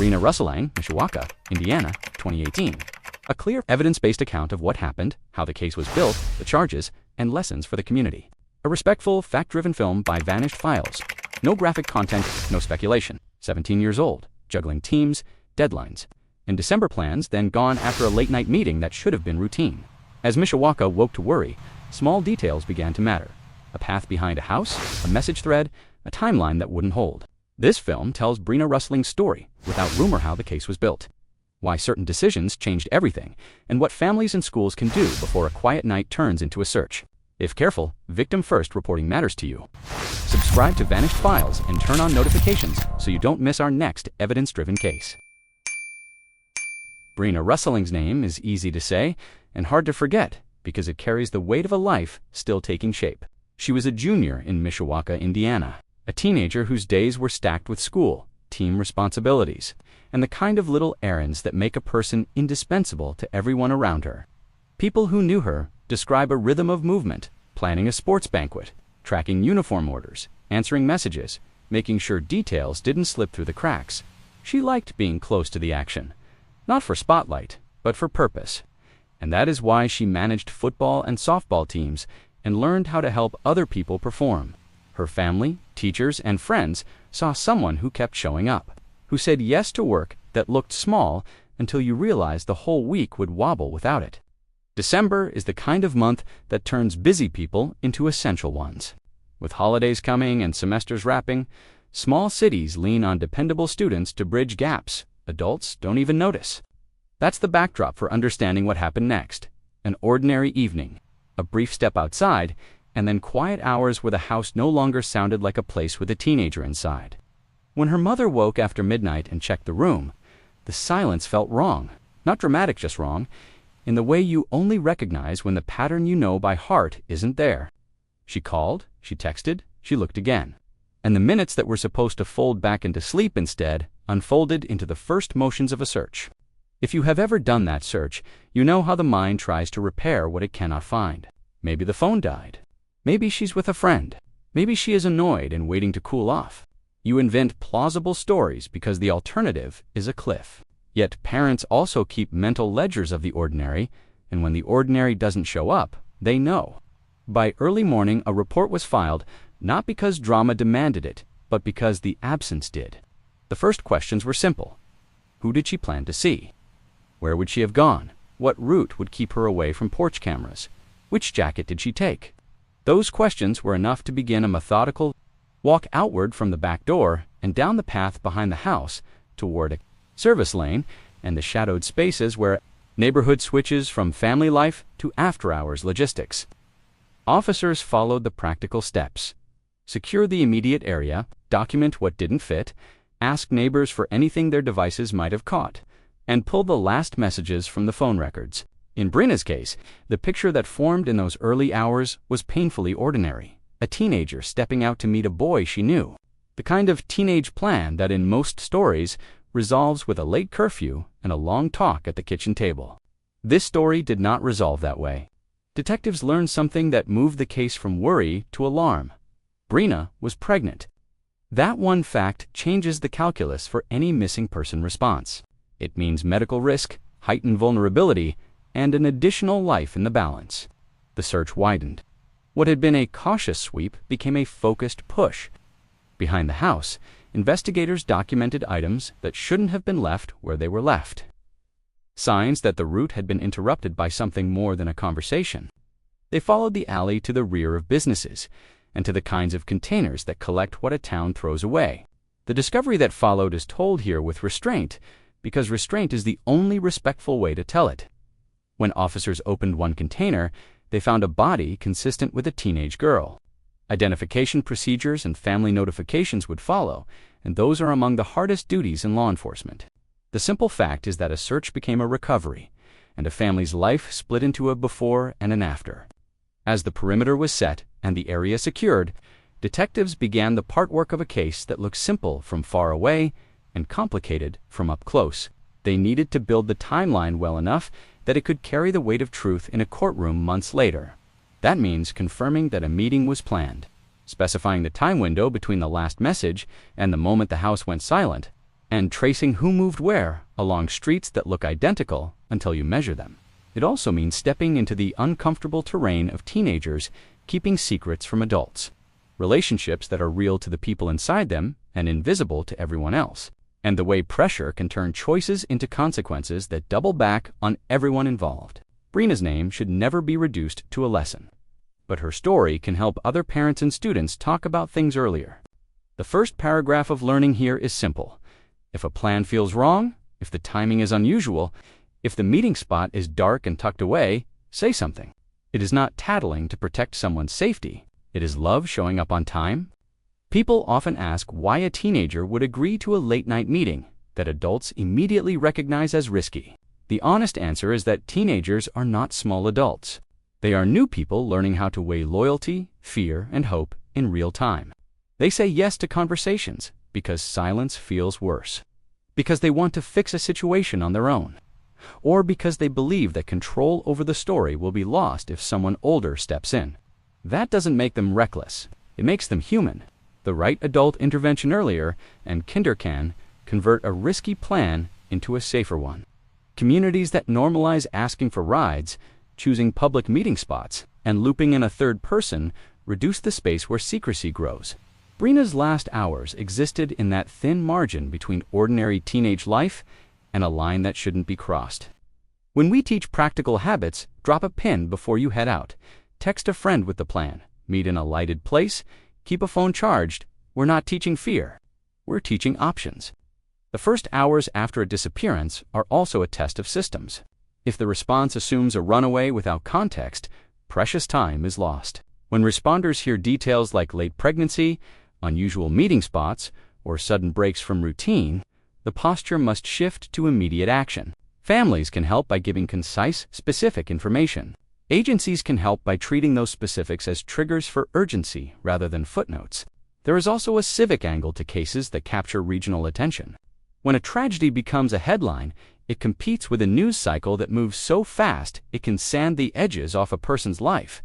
Breana Rouhselang, Mishawaka, Indiana, 2018. A clear, evidence-based account of what happened, how the case was built, the charges, and lessons for the community. A respectful, fact-driven film by Vanished Files. No graphic content, no speculation. 17 years old, juggling teams, deadlines, and December plans, then gone after a late-night meeting that should have been routine. As Mishawaka woke to worry, small details began to matter. A path behind a house, a message thread, a timeline that wouldn't hold. This film tells Breana Rouhselang's story, without rumor how the case was built. Why certain decisions changed everything, and what families and schools can do before a quiet night turns into a search. If careful, victim-first reporting matters to you. Subscribe to Vanished Files and turn on notifications so you don't miss our next evidence-driven case. Breana Rouhselang's name is easy to say and hard to forget because it carries the weight of a life still taking shape. She was a junior in Mishawaka, Indiana, a teenager whose days were stacked with school, team responsibilities, and the kind of little errands that make a person indispensable to everyone around her. People who knew her describe a rhythm of movement, planning a sports banquet, tracking uniform orders, answering messages, making sure details didn't slip through the cracks. She liked being close to the action, not for spotlight, but for purpose. And that is why she managed football and softball teams and learned how to help other people perform. Her family, teachers, and friends saw someone who kept showing up, who said yes to work that looked small until you realized the whole week would wobble without it. December is the kind of month that turns busy people into essential ones. With holidays coming and semesters wrapping, small cities lean on dependable students to bridge gaps adults don't even notice. That's the backdrop for understanding what happened next. An ordinary evening, a brief step outside, and then quiet hours where the house no longer sounded like a place with a teenager inside. When her mother woke after midnight and checked the room, the silence felt wrong. Not dramatic, just wrong, in the way you only recognize when the pattern you know by heart isn't there. She called, she texted, she looked again. And the minutes that were supposed to fold back into sleep instead unfolded into the first motions of a search. If you have ever done that search, you know how the mind tries to repair what it cannot find. Maybe the phone died. Maybe she's with a friend. Maybe she is annoyed and waiting to cool off. You invent plausible stories because the alternative is a cliff. Yet parents also keep mental ledgers of the ordinary, and when the ordinary doesn't show up, they know. By early morning, a report was filed, not because drama demanded it, but because the absence did. The first questions were simple. Who did she plan to see? Where would she have gone? What route would keep her away from porch cameras? Which jacket did she take? Those questions were enough to begin a methodical walk outward from the back door and down the path behind the house toward a service lane and the shadowed spaces where neighborhood switches from family life to after-hours logistics. Officers followed the practical steps. Secure the immediate area, document what didn't fit, ask neighbors for anything their devices might have caught, and pull the last messages from the phone records. In Breana's case, the picture that formed in those early hours was painfully ordinary. A teenager stepping out to meet a boy she knew. The kind of teenage plan that in most stories resolves with a late curfew and a long talk at the kitchen table. This story did not resolve that way. Detectives learned something that moved the case from worry to alarm. Breana was pregnant. That one fact changes the calculus for any missing person response. It means medical risk, heightened vulnerability, and an additional life in the balance. The search widened. What had been a cautious sweep became a focused push. Behind the house, investigators documented items that shouldn't have been left where they were left. Signs that the route had been interrupted by something more than a conversation. They followed the alley to the rear of businesses, and to the kinds of containers that collect what a town throws away. The discovery that followed is told here with restraint, because restraint is the only respectful way to tell it. When officers opened one container, they found a body consistent with a teenage girl. Identification procedures and family notifications would follow, and those are among the hardest duties in law enforcement. The simple fact is that a search became a recovery, and a family's life split into a before and an after. As the perimeter was set and the area secured, detectives began the part work of a case that looked simple from far away and complicated from up close. They needed to build the timeline well enough that it could carry the weight of truth in a courtroom months later. That means confirming that a meeting was planned, specifying the time window between the last message and the moment the house went silent, and tracing who moved where along streets that look identical until you measure them. It also means stepping into the uncomfortable terrain of teenagers keeping secrets from adults, relationships that are real to the people inside them and invisible to everyone else, and the way pressure can turn choices into consequences that double back on everyone involved. Breana's name should never be reduced to a lesson, but her story can help other parents and students talk about things earlier. The first paragraph of learning here is simple. If a plan feels wrong, if the timing is unusual, if the meeting spot is dark and tucked away, say something. It is not tattling to protect someone's safety. It is love showing up on time. People often ask why a teenager would agree to a late-night meeting that adults immediately recognize as risky. The honest answer is that teenagers are not small adults. They are new people learning how to weigh loyalty, fear, and hope in real time. They say yes to conversations because silence feels worse, because they want to fix a situation on their own, or because they believe that control over the story will be lost if someone older steps in. That doesn't make them reckless. It makes them human. The right adult intervention earlier, and kinder can convert a risky plan into a safer one. Communities that normalize asking for rides, choosing public meeting spots, and looping in a third person reduce the space where secrecy grows. Breana's last hours existed in that thin margin between ordinary teenage life and a line that shouldn't be crossed. When we teach practical habits, drop a pin before you head out. Text a friend with the plan. Meet in a lighted place. Keep a phone charged. We're not teaching fear. We're teaching options. The first hours after a disappearance are also a test of systems. If the response assumes a runaway without context, precious time is lost. When responders hear details like late pregnancy, unusual meeting spots, or sudden breaks from routine, the posture must shift to immediate action. Families can help by giving concise, specific information. Agencies can help by treating those specifics as triggers for urgency rather than footnotes. There is also a civic angle to cases that capture regional attention. When a tragedy becomes a headline, it competes with a news cycle that moves so fast it can sand the edges off a person's life.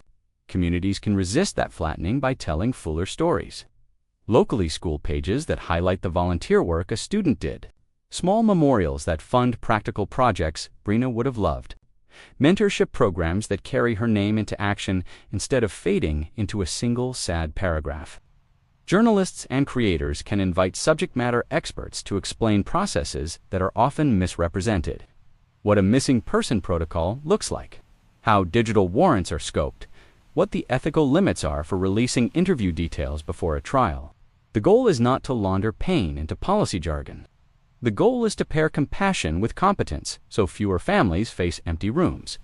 Communities can resist that flattening by telling fuller stories. Locally, school pages that highlight the volunteer work a student did. Small memorials that fund practical projects Breana would have loved. Mentorship programs that carry her name into action instead of fading into a single sad paragraph. Journalists and creators can invite subject matter experts to explain processes that are often misrepresented. What a missing person protocol looks like. How digital warrants are scoped. What the ethical limits are for releasing interview details before a trial. The goal is not to launder pain into policy jargon. The goal is to pair compassion with competence so fewer families face empty rooms.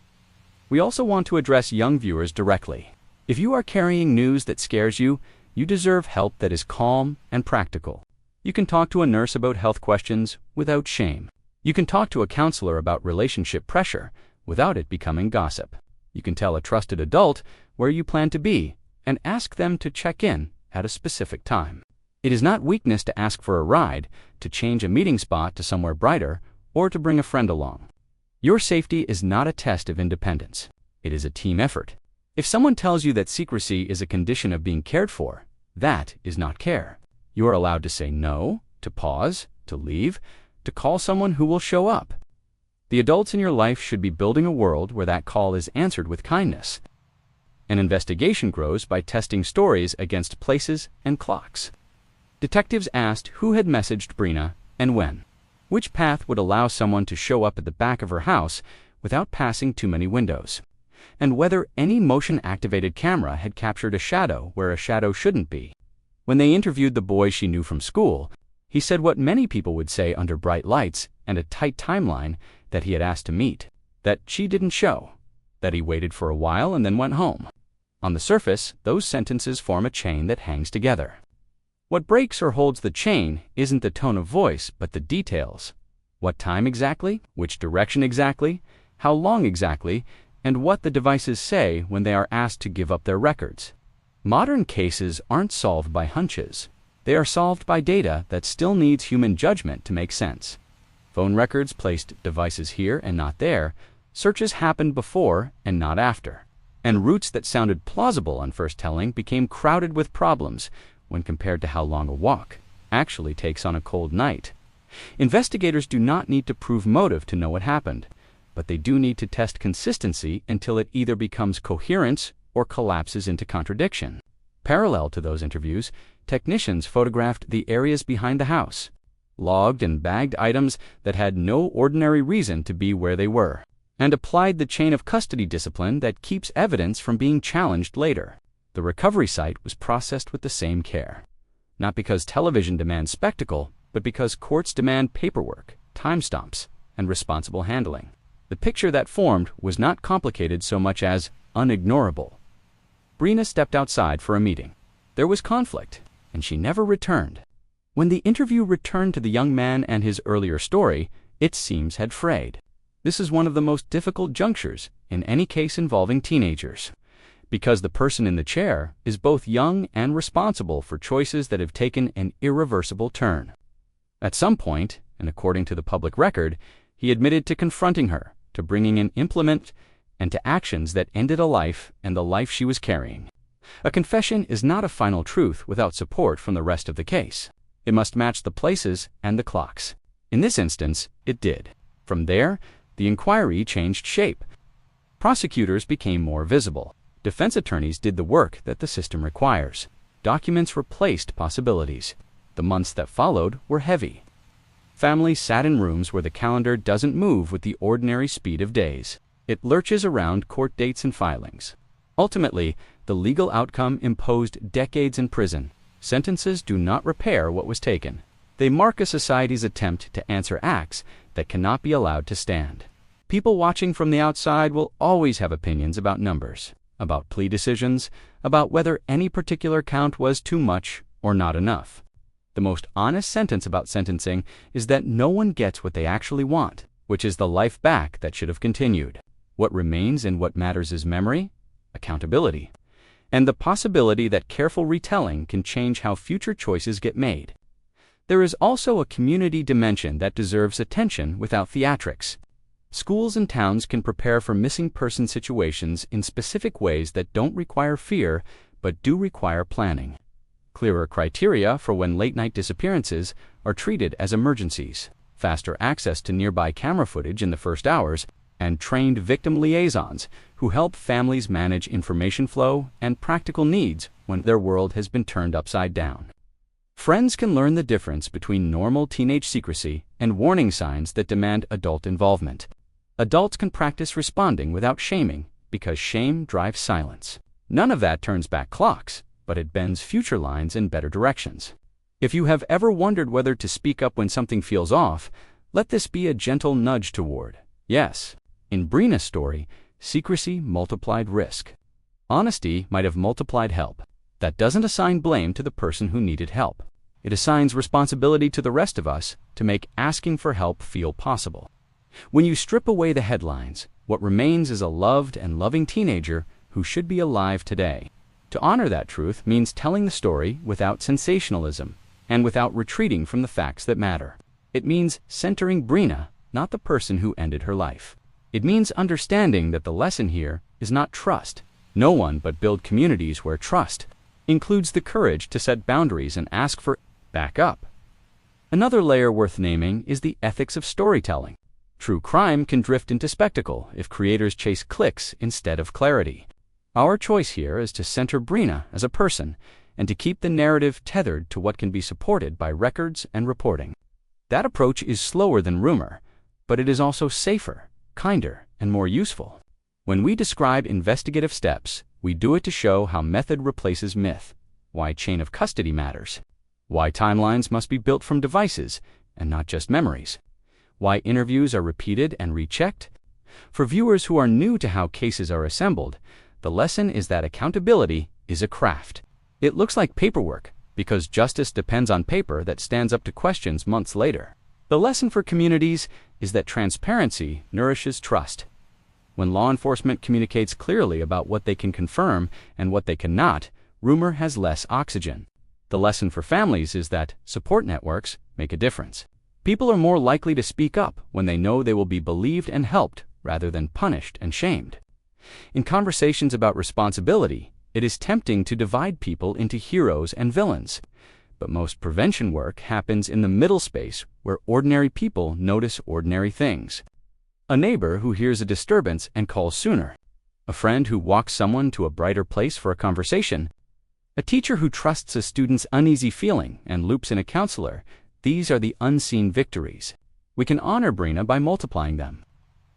We also want to address young viewers directly. If you are carrying news that scares you, you deserve help that is calm and practical. You can talk to a nurse about health questions without shame. You can talk to a counselor about relationship pressure without it becoming gossip. You can tell a trusted adult where you plan to be and ask them to check in at a specific time. It is not weakness to ask for a ride, to change a meeting spot to somewhere brighter, or to bring a friend along. Your safety is not a test of independence. It is a team effort. If someone tells you that secrecy is a condition of being cared for, that is not care. You are allowed to say no, to pause, to leave, to call someone who will show up. The adults in your life should be building a world where that call is answered with kindness. An investigation grows by testing stories against places and clocks. Detectives asked who had messaged Breana and when. Which path would allow someone to show up at the back of her house without passing too many windows. And whether any motion-activated camera had captured a shadow where a shadow shouldn't be. When they interviewed the boy she knew from school, he said what many people would say under bright lights and a tight timeline that he had asked to meet. That she didn't show. That he waited for a while and then went home. On the surface, those sentences form a chain that hangs together. What breaks or holds the chain isn't the tone of voice, but the details. What time exactly, which direction exactly, how long exactly, and what the devices say when they are asked to give up their records. Modern cases aren't solved by hunches. They are solved by data that still needs human judgment to make sense. Phone records placed devices here and not there. Searches happened before and not after. And routes that sounded plausible on first telling became crowded with problems when compared to how long a walk actually takes on a cold night. Investigators do not need to prove motive to know what happened, but they do need to test consistency until it either becomes coherent or collapses into contradiction. Parallel to those interviews, technicians photographed the areas behind the house, logged and bagged items that had no ordinary reason to be where they were, and applied the chain of custody discipline that keeps evidence from being challenged later. The recovery site was processed with the same care, not because television demands spectacle, but because courts demand paperwork, timestamps, and responsible handling. The picture that formed was not complicated so much as unignorable. Breana stepped outside for a meeting. There was conflict, and she never returned. When the interview returned to the young man and his earlier story, its seams had frayed. This is one of the most difficult junctures in any case involving teenagers, because the person in the chair is both young and responsible for choices that have taken an irreversible turn. At some point, and according to the public record, he admitted to confronting her, to bringing an implement, and to actions that ended a life and the life she was carrying. A confession is not a final truth without support from the rest of the case. It must match the places and the clocks. In this instance, it did. From there, the inquiry changed shape. Prosecutors became more visible. Defense attorneys did the work that the system requires. Documents replaced possibilities. The months that followed were heavy. Families sat in rooms where the calendar doesn't move with the ordinary speed of days. It lurches around court dates and filings. Ultimately, the legal outcome imposed decades in prison. Sentences do not repair what was taken. They mark a society's attempt to answer acts that cannot be allowed to stand. People watching from the outside will always have opinions about numbers, about plea decisions, about whether any particular count was too much or not enough. The most honest sentence about sentencing is that no one gets what they actually want, which is the life back that should have continued. What remains and what matters is memory, accountability, and the possibility that careful retelling can change how future choices get made. There is also a community dimension that deserves attention without theatrics. Schools and towns can prepare for missing person situations in specific ways that don't require fear, but do require planning. Clearer criteria for when late-night disappearances are treated as emergencies, faster access to nearby camera footage in the first hours, and trained victim liaisons who help families manage information flow and practical needs when their world has been turned upside down. Friends can learn the difference between normal teenage secrecy and warning signs that demand adult involvement. Adults can practice responding without shaming because shame drives silence. None of that turns back clocks, but it bends future lines in better directions. If you have ever wondered whether to speak up when something feels off, let this be a gentle nudge toward yes. In Breana's story, secrecy multiplied risk. Honesty might have multiplied help. That doesn't assign blame to the person who needed help. It assigns responsibility to the rest of us to make asking for help feel possible. When you strip away the headlines, what remains is a loved and loving teenager who should be alive today. To honor that truth means telling the story without sensationalism and without retreating from the facts that matter. It means centering Breana, not the person who ended her life. It means understanding that the lesson here is not trust. No one but build communities where trust includes the courage to set boundaries and ask for backup. Another layer worth naming is the ethics of storytelling. True crime can drift into spectacle if creators chase clicks instead of clarity. Our choice here is to center Breana as a person and to keep the narrative tethered to what can be supported by records and reporting. That approach is slower than rumor, but it is also safer, kinder, and more useful. When we describe investigative steps, we do it to show how method replaces myth, why chain of custody matters, why timelines must be built from devices and not just memories, why interviews are repeated and rechecked. For viewers who are new to how cases are assembled, the lesson is that accountability is a craft. It looks like paperwork because justice depends on paper that stands up to questions months later. The lesson for communities is that transparency nourishes trust. When law enforcement communicates clearly about what they can confirm and what they cannot, rumor has less oxygen. The lesson for families is that support networks make a difference. People are more likely to speak up when they know they will be believed and helped rather than punished and shamed. In conversations about responsibility, it is tempting to divide people into heroes and villains. but most prevention work happens in the middle space where ordinary people notice ordinary things. A neighbor who hears a disturbance and calls sooner. A friend who walks someone to a brighter place for a conversation. A teacher who trusts a student's uneasy feeling and loops in a counselor. These are the unseen victories. We can honor Breana by multiplying them.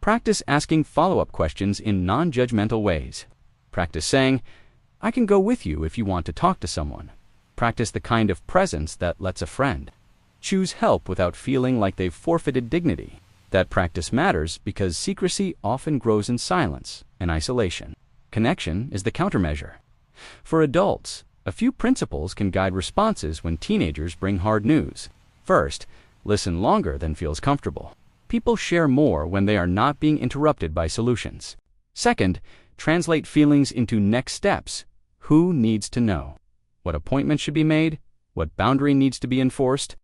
Practice asking follow-up questions in non-judgmental ways. Practice saying, "I can go with you if you want to talk to someone." Practice the kind of presence that lets a friend. Choose help without feeling like they've forfeited dignity. That practice matters because secrecy often grows in silence and isolation. Connection is the countermeasure. For adults, a few principles can guide responses when teenagers bring hard news. First, listen longer than feels comfortable. People share more when they are not being interrupted by solutions. Second, translate feelings into next steps. Who needs to know? What appointment should be made? What boundary needs to be enforced?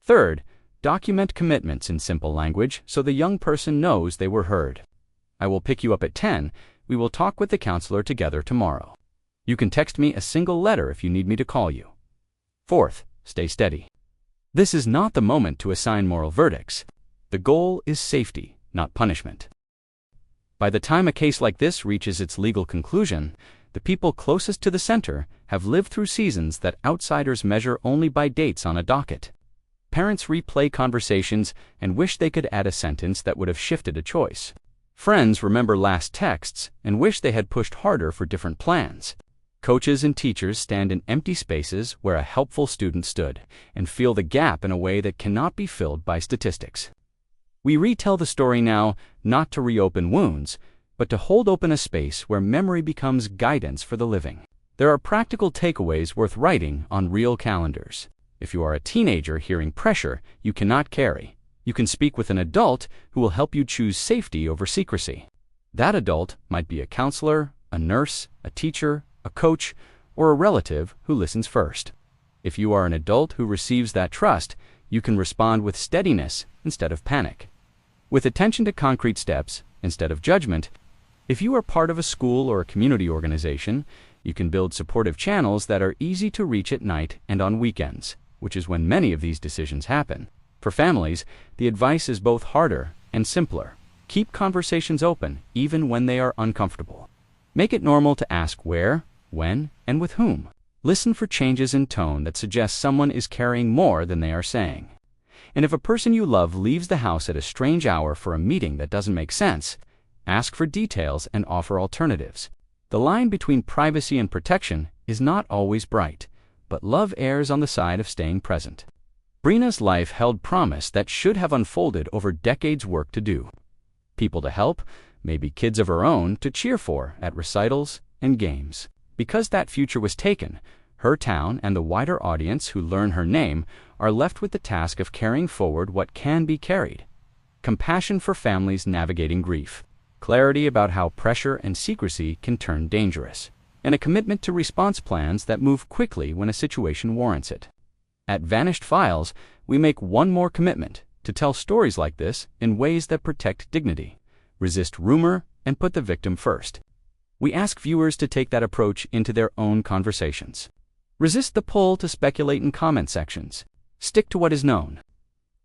Third, document commitments in simple language so the young person knows they were heard. "I will pick you up at 10. We will talk with the counselor together tomorrow. You can text me a single letter if you need me to call you." Fourth, stay steady. This is not the moment to assign moral verdicts. The goal is safety, not punishment. By the time a case like this reaches its legal conclusion, the people closest to the center have lived through seasons that outsiders measure only by dates on a docket. Parents replay conversations and wish they could add a sentence that would have shifted a choice. Friends remember last texts and wish they had pushed harder for different plans. Coaches and teachers stand in empty spaces where a helpful student stood and feel the gap in a way that cannot be filled by statistics. We retell the story now not to reopen wounds, but to hold open a space where memory becomes guidance for the living. There are practical takeaways worth writing on real calendars. If you are a teenager hearing pressure you cannot carry, you can speak with an adult who will help you choose safety over secrecy. That adult might be a counselor, a nurse, a teacher, a coach, or a relative who listens first. If you are an adult who receives that trust, you can respond with steadiness instead of panic, with attention to concrete steps instead of judgment. If you are part of a school or a community organization, you can build supportive channels that are easy to reach at night and on weekends, which is when many of these decisions happen. For families, the advice is both harder and simpler. Keep conversations open, even when they are uncomfortable. Make it normal to ask where, when, and with whom. Listen for changes in tone that suggest someone is carrying more than they are saying. And if a person you love leaves the house at a strange hour for a meeting that doesn't make sense, ask for details and offer alternatives. The line between privacy and protection is not always bright, but love errs on the side of staying present. Breana's life held promise that should have unfolded over decades' work to do. People to help, maybe kids of her own to cheer for at recitals and games. Because that future was taken, her town and the wider audience who learn her name are left with the task of carrying forward what can be carried. Compassion for families navigating grief. Clarity about how pressure and secrecy can turn dangerous. And a commitment to response plans that move quickly when a situation warrants it. At Vanished Files, we make one more commitment to tell stories like this in ways that protect dignity, resist rumor, and put the victim first. We ask viewers to take that approach into their own conversations. Resist the pull to speculate in comment sections. Stick to what is known.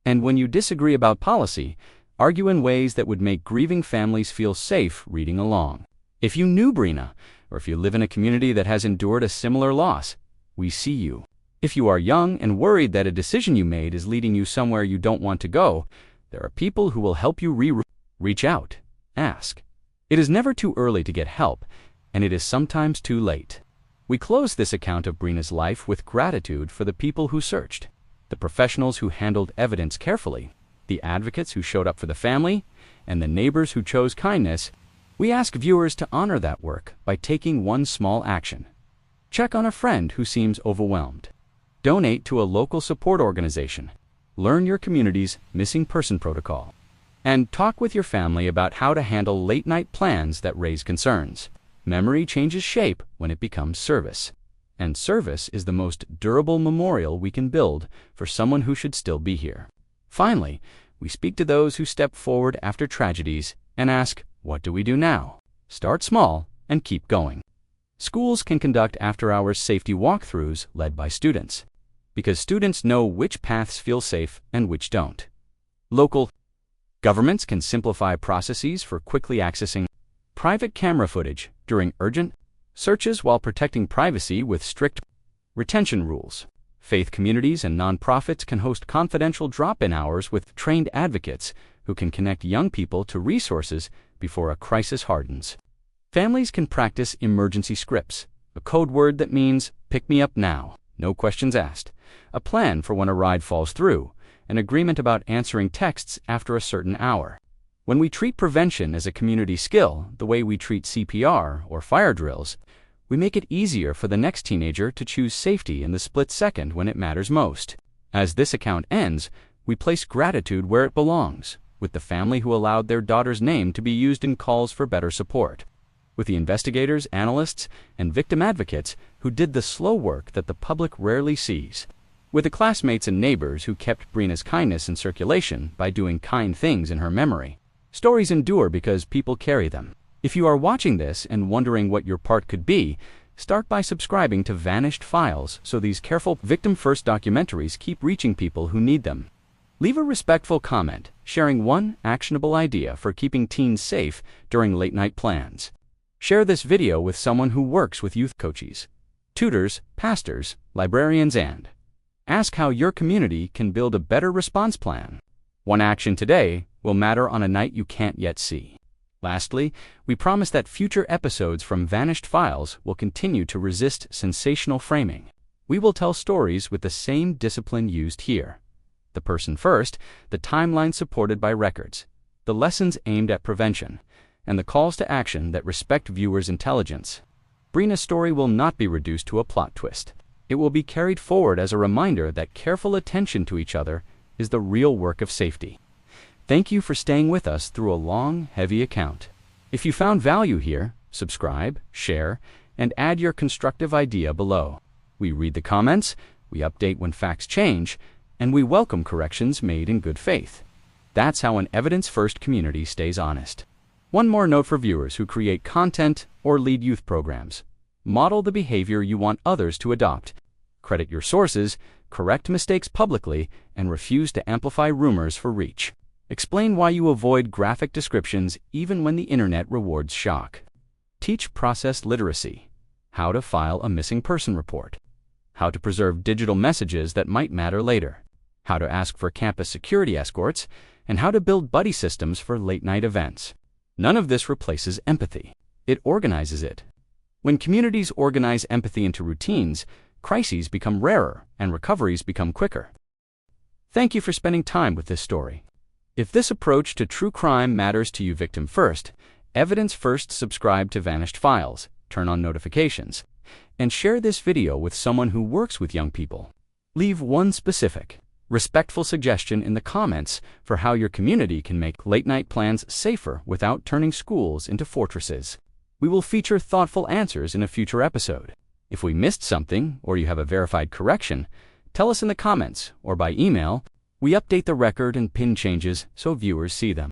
And when you disagree about policy, argue in ways that would make grieving families feel safe reading along. If you knew Breana, or if you live in a community that has endured a similar loss, we see you. If you are young and worried that a decision you made is leading you somewhere you don't want to go, there are people who will help you reach out. Ask. It is never too early to get help, and it is sometimes too late. We close this account of Breana's life with gratitude for the people who searched, the professionals who handled evidence carefully, the advocates who showed up for the family, and the neighbors who chose kindness. We ask viewers to honor that work by taking one small action. Check on a friend who seems overwhelmed. Donate to a local support organization. Learn your community's missing person protocol. And talk with your family about how to handle late-night plans that raise concerns. Memory changes shape when it becomes service. And service is the most durable memorial we can build for someone who should still be here. Finally, we speak to those who step forward after tragedies and ask, what do we do now? Start small and keep going. Schools can conduct after-hours safety walkthroughs led by students. because students know which paths feel safe and which don't. Local governments can simplify processes for quickly accessing private camera footage during urgent searches while protecting privacy with strict retention rules. Faith communities and nonprofits can host confidential drop-in hours with trained advocates who can connect young people to resources before a crisis hardens. Families can practice emergency scripts, a code word that means pick me up now, no questions asked, a plan for when a ride falls through, an agreement about answering texts after a certain hour. When we treat prevention as a community skill, the way we treat CPR or fire drills, we make it easier for the next teenager to choose safety in the split second when it matters most. As this account ends, we place gratitude where it belongs, with the family who allowed their daughter's name to be used in calls for better support, with the investigators, analysts, and victim advocates who did the slow work that the public rarely sees, with the classmates and neighbors who kept Breana's kindness in circulation by doing kind things in her memory. Stories endure because people carry them. If you are watching this and wondering what your part could be, start by subscribing to Vanished Files so these careful victim-first documentaries keep reaching people who need them. Leave a respectful comment, sharing one actionable idea for keeping teens safe during late-night plans. Share this video with someone who works with youth coaches, tutors, pastors, librarians, and ask how your community can build a better response plan. One action today will matter on a night you can't yet see. Lastly, we promise that future episodes from Vanished Files will continue to resist sensational framing. We will tell stories with the same discipline used here. The person first, the timeline supported by records, the lessons aimed at prevention, and the calls to action that respect viewers' intelligence. Breana's story will not be reduced to a plot twist. It will be carried forward as a reminder that careful attention to each other is the real work of safety. Thank you for staying with us through a long, heavy account. If you found value here, subscribe, share, and add your constructive idea below. We read the comments, we update when facts change, and we welcome corrections made in good faith. That's how an evidence-first community stays honest. One more note for viewers who create content or lead youth programs. Model the behavior you want others to adopt. Credit your sources, correct mistakes publicly, and refuse to amplify rumors for reach. Explain why you avoid graphic descriptions even when the internet rewards shock. Teach process literacy, how to file a missing person report, how to preserve digital messages that might matter later, how to ask for campus security escorts, and how to build buddy systems for late-night events. None of this replaces empathy. It organizes it. When communities organize empathy into routines, crises become rarer and recoveries become quicker. Thank you for spending time with this story. If this approach to true crime matters to you, victim first, evidence first, subscribe to Vanished Files, turn on notifications, and share this video with someone who works with young people. Leave one specific, respectful suggestion in the comments for how your community can make late-night plans safer without turning schools into fortresses. We will feature thoughtful answers in a future episode. If we missed something or you have a verified correction, tell us in the comments or by email. We update the record and pin changes so viewers see them.